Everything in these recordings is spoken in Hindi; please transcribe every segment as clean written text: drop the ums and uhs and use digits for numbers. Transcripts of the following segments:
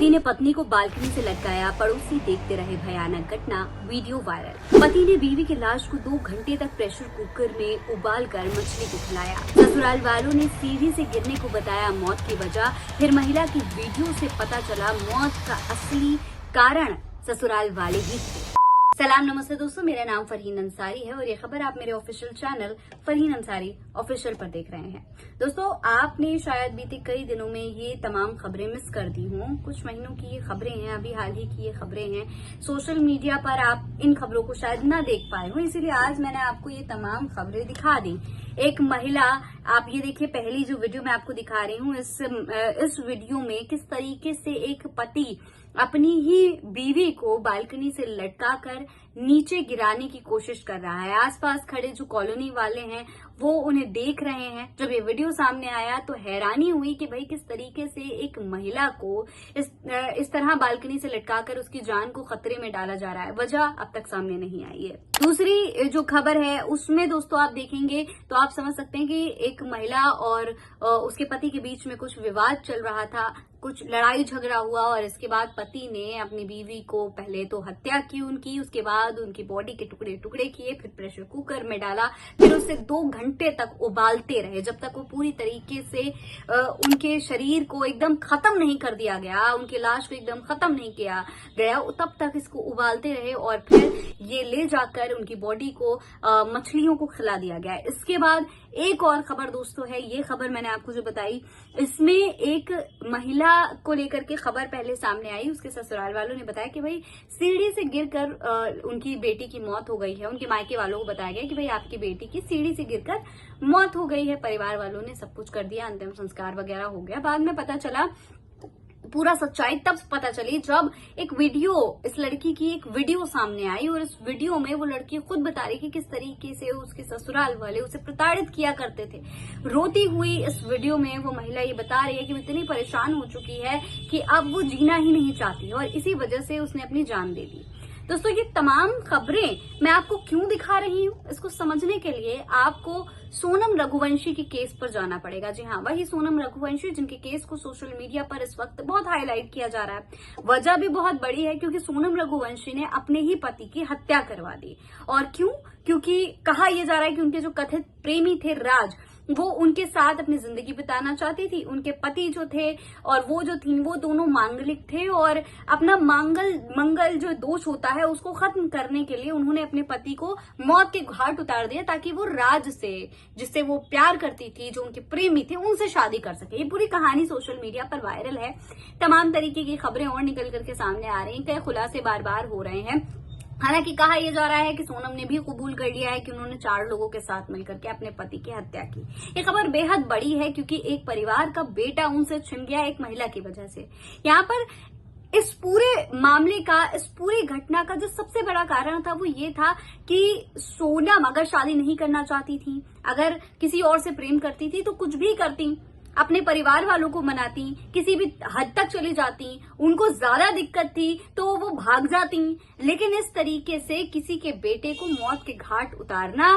पति ने पत्नी को बालकनी से लटकाया, पड़ोसी देखते रहे, भयानक घटना, वीडियो वायरल। पति ने बीवी की लाश को 2 घंटे तक प्रेशर कुकर में उबालकर मछली को खिलाया। ससुराल वालों ने सीढ़ी से गिरने को बताया मौत की वजह, फिर महिला की वीडियो से पता चला मौत का असली कारण ससुराल वाले ही थे। सलाम नमस्ते दोस्तों, मेरा नाम फरहीन अंसारी है और ये खबर आप मेरे official channel Farheen Ansari official पर देख रहे हैं। दोस्तों, आपने शायद बीते कई दिनों में ये तमाम खबरें मिस कर दी हों। कुछ महीनों की ये खबरें हैं, अभी हाल ही की ये खबरें हैं। सोशल मीडिया पर आप इन खबरों को शायद ना देख पाए हो, इसीलिए आज मैंने आपको ये तमाम खबरें दिखा दी। एक महिला, आप ये देखिए, पहली जो वीडियो मैं आपको दिखा रही हूँ, इस वीडियो में किस तरीके से एक पति अपनी ही बीवी को बालकनी से लटकाकर नीचे गिराने की कोशिश कर रहा है। आसपास खड़े जो कॉलोनी वाले हैं वो उन्हें देख रहे हैं। जब ये वीडियो सामने आया तो हैरानी हुई कि भाई किस तरीके से एक महिला को इस तरह बालकनी से लटकाकर उसकी जान को खतरे में डाला जा रहा है। वजह अब तक सामने नहीं आई है। दूसरी जो खबर है उसमें दोस्तों आप देखेंगे तो आप समझ सकते हैं कि एक महिला और उसके पति के बीच में कुछ विवाद चल रहा था, कुछ लड़ाई झगड़ा हुआ और इसके बाद पति ने अपनी बीवी को पहले तो हत्या की उनकी, उसके बाद उनकी बॉडी के टुकड़े टुकड़े किए, फिर प्रेशर कुकर में डाला, फिर उसे 2 घंटे तक उबालते रहे जब तक वो पूरी तरीके से उनके शरीर को एकदम खत्म नहीं कर दिया गया, उनकी लाश को एकदम खत्म नहीं किया गया, तब तक इसको उबालते रहे और फिर ये ले जाकर उनकी बॉडी को मछलियों को खिला दिया गया। इसके बाद एक और खबर दोस्तों है, ये खबर मैंने आपको जो बताई, इसमें एक महिला को लेकर के खबर पहले सामने आई। उसके ससुराल वालों ने बताया कि भाई सीढ़ी से गिरकर उनकी बेटी की मौत हो गई है। उनके मायके वालों को बताया गया कि भाई आपकी बेटी की सीढ़ी से गिरकर मौत हो गई है। परिवार वालों ने सब कुछ कर दिया, अंतिम संस्कार वगैरह हो गया। बाद में पता चला, पूरा सच्चाई तब पता चली जब एक वीडियो, इस लड़की की एक वीडियो सामने आई और इस वीडियो में वो लड़की खुद बता रही कि किस तरीके से उसके ससुराल वाले उसे प्रताड़ित किया करते थे। रोती हुई इस वीडियो में वो महिला ये बता रही है कि वो इतनी परेशान हो चुकी है कि अब वो जीना ही नहीं चाहती और इसी वजह से उसने अपनी जान दे दी। दोस्तों, ये तमाम खबरें मैं आपको क्यों दिखा रही हूँ, इसको समझने के लिए आपको सोनम रघुवंशी के केस पर जाना पड़ेगा। जी हाँ, वही सोनम रघुवंशी जिनके केस को सोशल मीडिया पर इस वक्त बहुत हाईलाइट किया जा रहा है। वजह भी बहुत बड़ी है क्योंकि सोनम रघुवंशी ने अपने ही पति की हत्या करवा दी। और क्यों? क्योंकि कहा यह जा रहा है कि उनके जो कथित प्रेमी थे राज, वो उनके साथ अपनी जिंदगी बिताना चाहती थी। उनके पति जो थे और वो जो थी, वो दोनों मांगलिक थे और अपना मंगल जो दोष होता है उसको खत्म करने के लिए उन्होंने अपने पति को मौत के घाट उतार दिया ताकि वो राज से, जिससे वो प्यार करती थी, जो उनके प्रेमी थे, उनसे शादी कर सके। ये पूरी कहानी सोशल मीडिया पर वायरल है। तमाम तरीके की खबरें और निकल करके सामने आ रही हैं, कई खुलासे बार बार हो रहे हैं। हालांकि कहा यह जा रहा है कि सोनम ने भी कबूल कर लिया है कि उन्होंने 4 लोगों के साथ मिलकर के अपने पति की हत्या की। ये खबर बेहद बड़ी है क्योंकि एक परिवार का बेटा उनसे छिन गया एक महिला की वजह से। यहाँ पर इस पूरे मामले का, इस पूरी घटना का जो सबसे बड़ा कारण था वो ये था कि सोनम अगर शादी नहीं करना चाहती थी, अगर किसी और से प्रेम करती थी तो कुछ भी करती, अपने परिवार वालों को मनाती, किसी भी हद तक चली जाती, उनको ज्यादा दिक्कत थी तो वो भाग जाती। लेकिन इस तरीके से किसी के बेटे को मौत के घाट उतारना,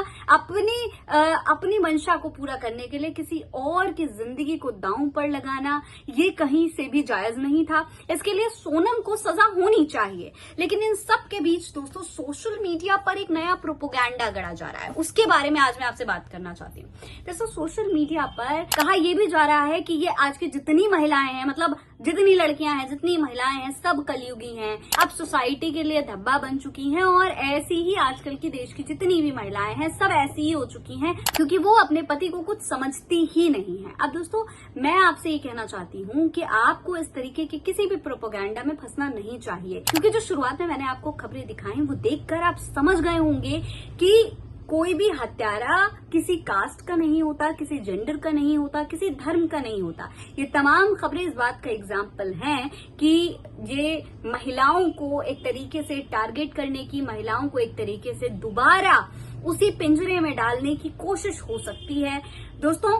अपनी मंशा को पूरा करने के लिए किसी और की जिंदगी को दांव पर लगाना, ये कहीं से भी जायज नहीं था। इसके लिए सोनम को सजा होनी चाहिए। लेकिन इन सब के बीच दोस्तों सोशल मीडिया पर एक नया प्रोपोगेंडा गढ़ा जा रहा है, उसके बारे में आज मैं आपसे बात करना चाहती हूँ। दोस्तों, सोशल मीडिया पर कहा यह भी जा रहा है कि ये आज की जितनी महिलाएं हैं, मतलब जितनी लड़कियां हैं, जितनी महिलाएं हैं, सब कलयुगी हैं, अब सोसाइटी के लिए धब्बा बन चुकी हैं और ऐसी ही आजकल की देश की जितनी भी महिलाएं हैं सब ऐसी ही हो चुकी हैं क्योंकि वो अपने पति को कुछ समझती ही नहीं है। अब दोस्तों, मैं आपसे ये कहना चाहती हूँ कि आपको इस तरीके के किसी भी प्रोपोगेंडा में फंसना नहीं चाहिए क्योंकि जो शुरुआत में मैंने आपको खबरें दिखाई वो देखकर आप समझ गए होंगे कि कोई भी हत्यारा किसी कास्ट का नहीं होता, किसी जेंडर का नहीं होता, किसी धर्म का नहीं होता। ये तमाम खबरें इस बात का एग्जाम्पल हैं कि ये महिलाओं को एक तरीके से टारगेट करने की, महिलाओं को एक तरीके से दोबारा उसी पिंजरे में डालने की कोशिश हो सकती है। दोस्तों,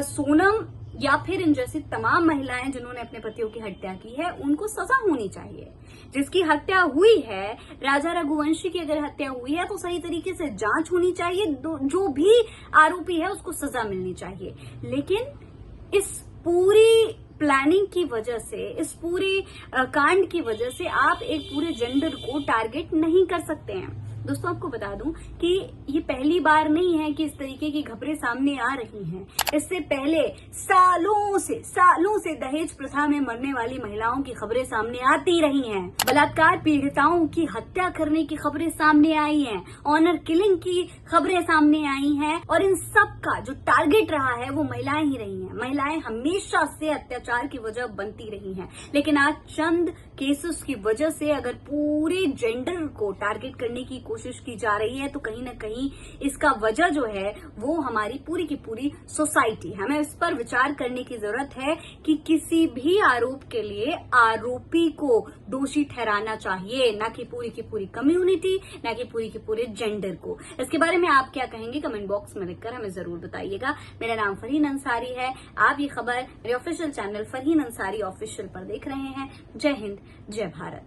सोनम या फिर इन जैसी तमाम महिलाएं जिन्होंने अपने पतियों की हत्या की है उनको सजा होनी चाहिए। जिसकी हत्या हुई है, राजा रघुवंशी की अगर हत्या हुई है तो सही तरीके से जांच होनी चाहिए, जो भी आरोपी है उसको सजा मिलनी चाहिए। लेकिन इस पूरी प्लानिंग की वजह से, इस पूरे कांड की वजह से आप एक पूरे जेंडर को टारगेट नहीं कर सकते हैं। दोस्तों, आपको बता दूं कि ये पहली बार नहीं है कि इस तरीके की खबरें सामने आ रही हैं। इससे पहले सालों से दहेज प्रथा में मरने वाली महिलाओं की खबरें सामने आती रही हैं। बलात्कार पीड़िताओं की हत्या करने की खबरें सामने आई हैं। ऑनर किलिंग की खबरें सामने आई हैं। और इन सब का जो टारगेट रहा है वो महिलाएं ही रही हैं। महिलाएं हमेशा से अत्याचार की वजह बनती रही हैं। लेकिन आज चंद केसेस की वजह से अगर पूरे जेंडर को टारगेट करने की कोशिश की जा रही है तो कहीं ना कहीं इसका वजह जो है वो हमारी पूरी की पूरी सोसाइटी है। हमें इस पर विचार करने की जरूरत है कि किसी भी आरोप के लिए आरोपी को दोषी ठहराना चाहिए, ना कि पूरी कम्युनिटी, ना कि पूरे जेंडर को। इसके बारे में आप क्या कहेंगे कमेंट बॉक्स में लिखकर हमें जरूर बताइएगा। मेरा नाम फरहीन अंसारी है। आप ये खबर मेरे official channel Farheen Ansari official पर देख रहे हैं। जय हिंद, जय भारत।